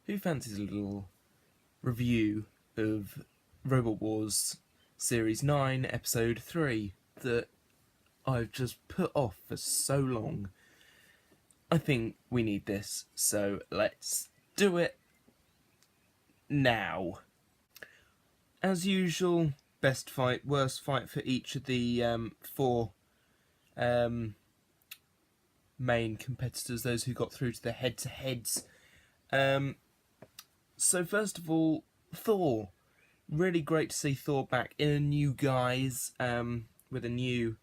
Who fancies a little review of Robot Wars Series 9, Episode 3 that I've just put off for so long? I think we need this, so let's do it now. As usual, best fight, worst fight for each of the four main competitors, those who got through to the head-to-heads. So first of all, Thor. Really great to see Thor back in a new guise, with a new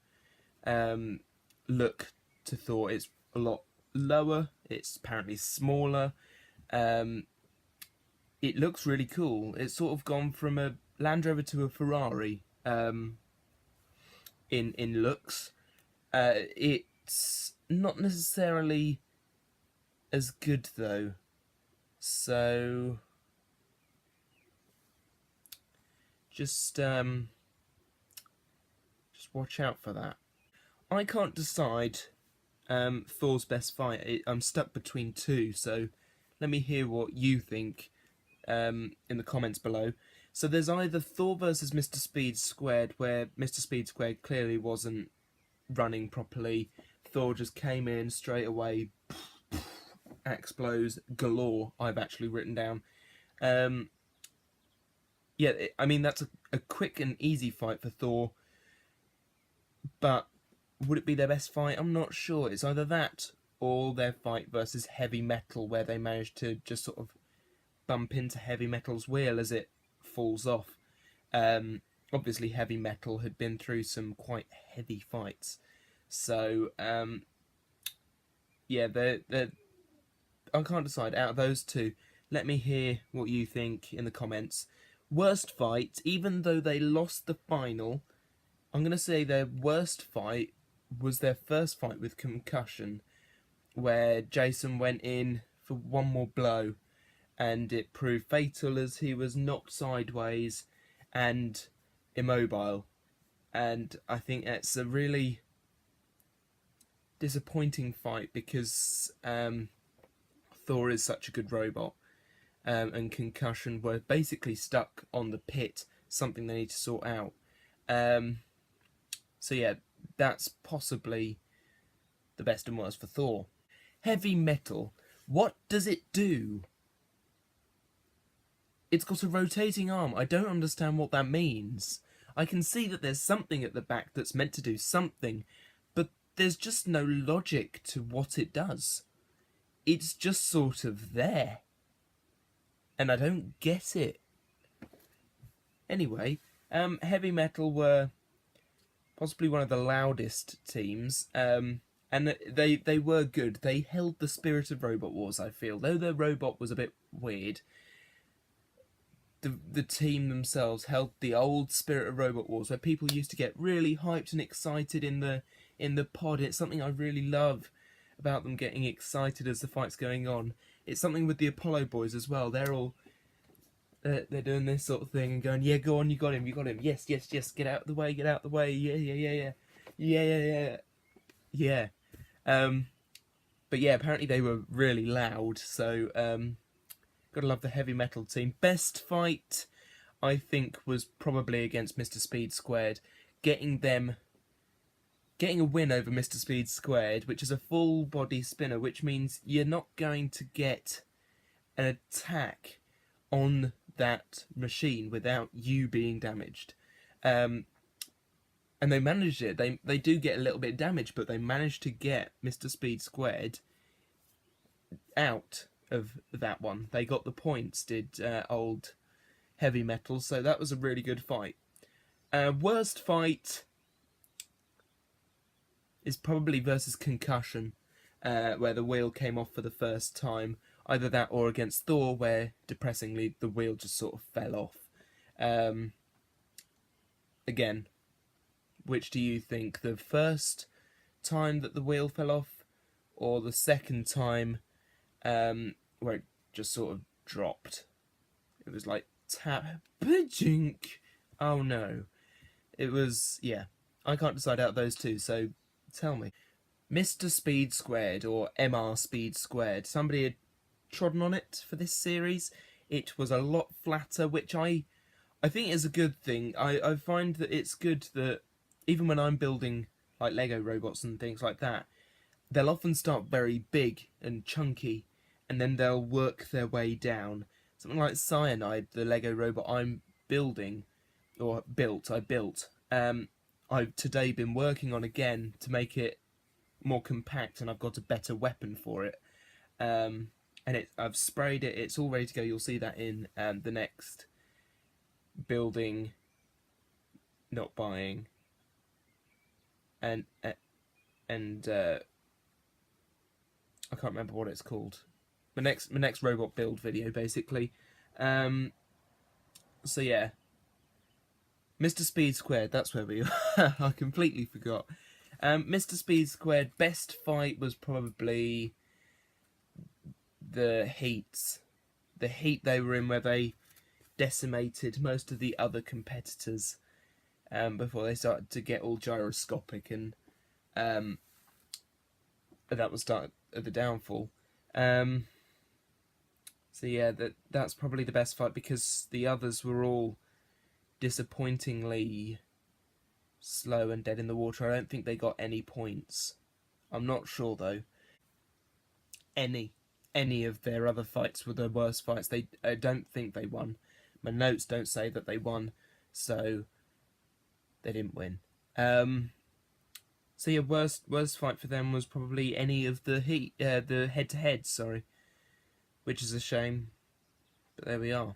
look to Thor. It's a lot lower, it's apparently smaller, it looks really cool. It's sort of gone from a Land Rover to a Ferrari in looks. It's not necessarily as good though, so just watch out for that. I can't decide Thor's best fight. I'm stuck between two, so let me hear what you think in the comments below. So there's either Thor versus Mr. Speed Squared, where Mr. Speed Squared clearly wasn't running properly. Thor just came in straight away, explodes galore, I've actually written down. Yeah, I mean, that's a quick and easy fight for Thor, but would it be their best fight? I'm not sure. It's either that or their fight versus Heavy Metal, where they managed to just sort of bump into Heavy Metal's wheel as it falls off. Obviously, Heavy Metal had been through some quite heavy fights, so yeah, I can't decide out of those two. Let me hear what you think in the comments. Worst fight, even though they lost the final, I'm going to say their worst fight was their first fight with Concussion, where Jason went in for one more blow and it proved fatal as he was knocked sideways and immobile. And I think it's a really disappointing fight because Thor is such a good robot, and Concussion were basically stuck on the pit, something they need to sort out. So yeah, that's possibly the best and worst for Thor. Heavy Metal, what does it do? It's got a rotating arm. I don't understand what that means. I can see that there's something at the back that's meant to do something, but there's just no logic to what it does. It's just sort of there, and I don't get it. Anyway, Heavy Metal were possibly one of the loudest teams, and they were good. They held the spirit of Robot Wars, I feel. Though their robot was a bit weird, the team themselves held the old spirit of Robot Wars, where people used to get really hyped and excited in the pod. It's something I really love about them getting excited as the fight's going on. It's something with the Apollo boys as well. They're all they're doing this sort of thing and going, yeah, go on, you got him, yes, yes, yes, get out of the way, yeah, yeah. But yeah, apparently they were really loud, so gotta love the Heavy Metal team. Best fight, I think, was probably against Mr. Speed Squared. Getting a win over Mr. Speed Squared, which is a full body spinner, which means you're not going to get an attack on that machine without you being damaged. And they managed it. They do get a little bit of damage, but they managed to get Mr. Speed Squared out of that one. They got the points, did old Heavy Metal, so that was a really good fight. Worst fight is probably versus Concussion, where the wheel came off for the first time. Either that or against Thor, where, depressingly, the wheel just sort of fell off. Again, which do you think? The first time that the wheel fell off, or the second time where it just sort of dropped? It was like, tap, ba-jink. Oh no. It was, yeah. I can't decide out of those two, so tell me. Mr. Speed Squared, or MR Speed Squared. Somebody had trodden on it for this series. It was a lot flatter, which I think is a good thing. I find that it's good that even when I'm building like Lego robots and things like that, they'll often start very big and chunky, and then they'll work their way down. Something like Cyanide, the Lego robot I'm building, or built, I built. I've today been working on again to make it more compact, and I've got a better weapon for it. And I've sprayed it. It's all ready to go. You'll see that in the next building, not buying, and I can't remember what it's called. My next robot build video, basically. So yeah, Mr. Speed Squared. That's where we are. I completely forgot. Mr. Speed Squared. Best fight was probably the heats. The heat they were in, where they decimated most of the other competitors before they started to get all gyroscopic, and that was start of the downfall. So yeah, that's probably the best fight, because the others were all disappointingly slow and dead in the water. I don't think they got any points. I'm not sure though. Any of their other fights were the worst fights. I don't think they won. My notes don't say that they won, so they didn't win. So yeah, worst fight for them was probably any of the head-to-heads, sorry, which is a shame, but there we are.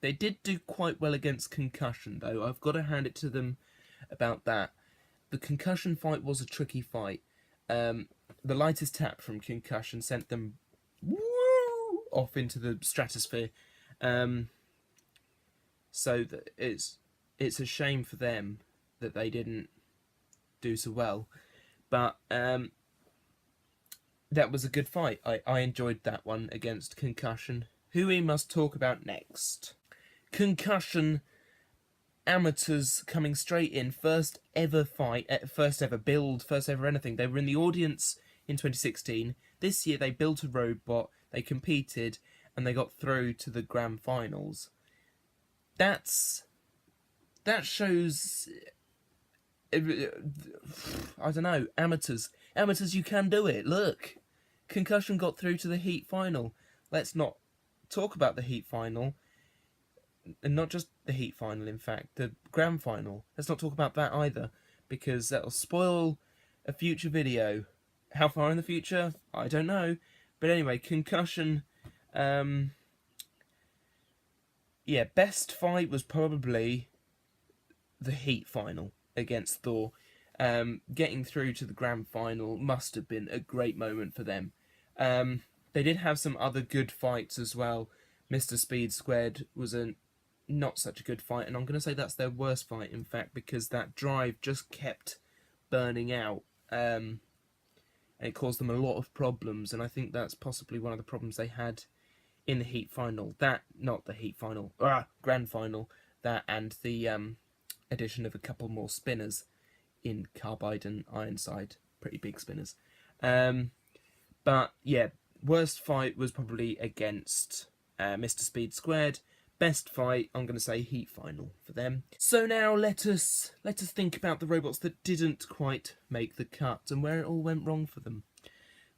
They did do quite well against Concussion, though. I've got to hand it to them about that. The Concussion fight was a tricky fight. The lightest tap from Concussion sent them off into the stratosphere. So it's a shame for them that they didn't do so well. But that was a good fight. I enjoyed that one against Concussion. Who we must talk about next? Concussion Amateurs coming straight in. First ever fight, first ever build, first ever anything. They were in the audience in 2016. This year they built a robot, they competed, and they got through to the grand finals. That shows, I don't know, amateurs, you can do it. Look, Concussion got through to the heat final. Let's not talk about the heat final, and not just the heat final, in fact, the grand final. Let's not talk about that either, because that'll spoil a future video. How far in the future? I don't know. But anyway, Concussion, yeah, best fight was probably the heat final against Thor. Getting through to the grand final must have been a great moment for them. They did have some other good fights as well. Mr. Speed Squared was not such a good fight, and I'm going to say that's their worst fight, in fact, because that drive just kept burning out, and it caused them a lot of problems, and I think that's possibly one of the problems they had in the heat final. Not the heat final, grand final, that and the addition of a couple more spinners in Carbide and Ironside, pretty big spinners. But yeah, worst fight was probably against Mr. Speed Squared. Best fight, I'm going to say heat final for them. So now let us think about the robots that didn't quite make the cut and where it all went wrong for them.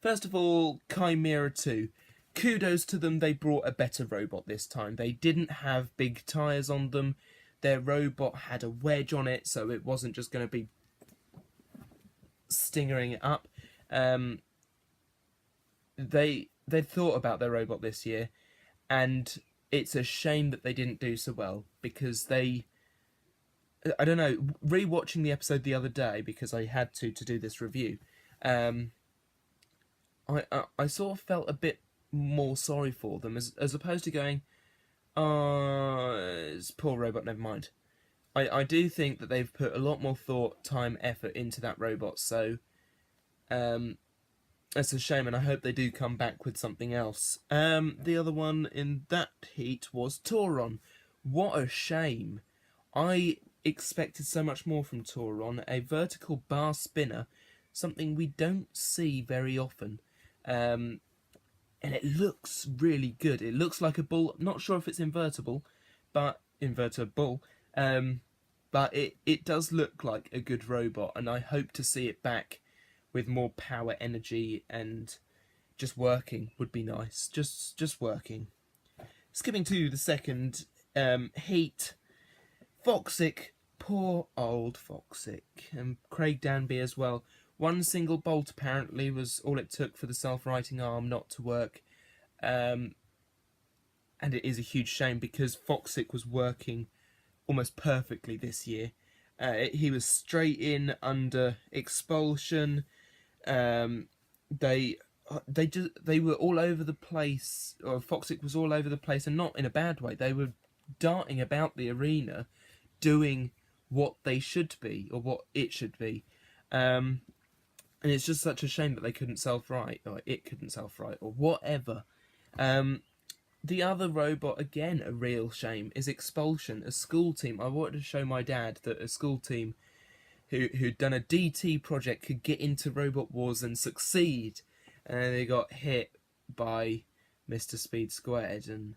First of all, Chimera 2. Kudos to them, they brought a better robot this time. They didn't have big tyres on them. Their robot had a wedge on it, so it wasn't just going to be stingering it up. They thought about their robot this year, and it's a shame that they didn't do so well, because I don't know, rewatching the episode the other day, because I had to do this review, I sort of felt a bit more sorry for them, as opposed to going, it's poor robot, never mind. I do think that they've put a lot more thought, time, effort into that robot, so it's a shame, and I hope they do come back with something else. The other one in that heat was Tauron. What a shame. I expected so much more from Tauron. A vertical bar spinner, something we don't see very often. and it looks really good. It looks like a bull. Not sure if it's invertible, but invertible. But it does look like a good robot, and I hope to see it back with more power, energy, and just working would be nice. Just working. Skipping to the second heat, Foxic, poor old Foxic, and Craig Danby as well. One single bolt apparently was all it took for the self-righting arm not to work, and it is a huge shame because Foxic was working almost perfectly this year. He was straight in under expulsion. They they were all over the place, or Foxic was all over the place, and not in a bad way. They were darting about the arena, doing what they should be or what it should be, and it's just such a shame that they couldn't self-right, or it couldn't self-right, or whatever. The other robot, again, a real shame, is Expulsion, a school team. I wanted to show my dad that a school team who'd done a DT project could get into Robot Wars and succeed, and they got hit by Mr. Speed Squared, and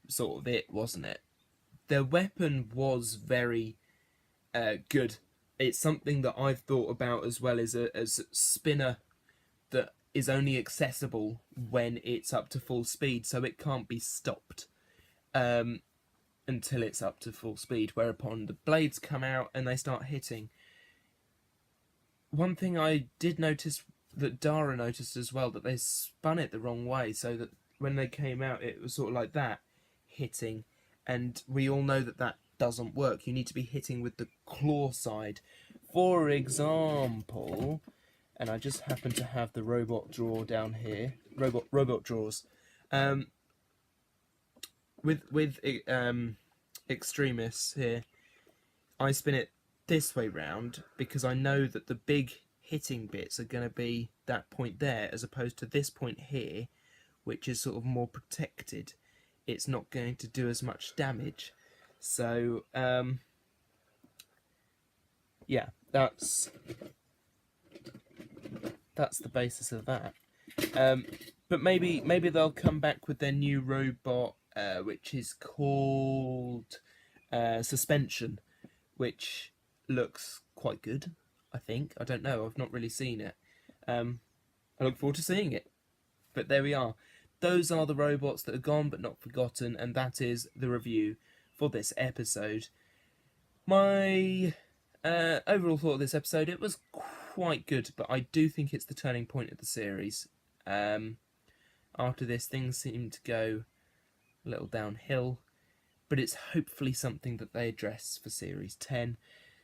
sort of it, wasn't it? Their weapon was very good. It's something that I've thought about as well as a spinner that is only accessible when it's up to full speed, so it can't be stopped until it's up to full speed, whereupon the blades come out and they start hitting. One thing I did notice, that Dara noticed as well, that they spun it the wrong way, so that when they came out it was sort of like that, hitting, and we all know that that doesn't work. You need to be hitting with the claw side. For example, and I just happen to have the robot drawer down here, robot drawers. With Extremis here, I spin it this way round because I know that the big hitting bits are going to be that point there, as opposed to this point here, which is sort of more protected. It's not going to do as much damage. So yeah, that's the basis of that. But maybe they'll come back with their new robot, which is called Suspension, which looks quite good, I think. I don't know, I've not really seen it. I look forward to seeing it. But there we are. Those are the robots that are gone but not forgotten, and that is the review for this episode. My overall thought of this episode, it was quite good, but I do think it's the turning point of the series. After this, things seem to go a little downhill, but it's hopefully something that they address for Series 10.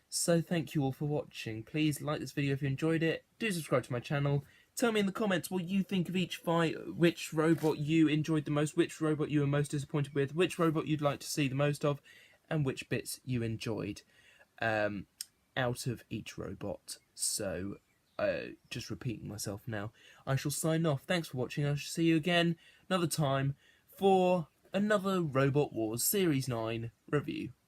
So thank you all for watching. Please like this video if you enjoyed it. Do subscribe to my channel. Tell me in the comments what you think of each fight, which robot you enjoyed the most, which robot you were most disappointed with, which robot you'd like to see the most of, and which bits you enjoyed out of each robot. So, just repeating myself now, I shall sign off. Thanks for watching. I shall see you again another time for another Robot Wars Series 9 review.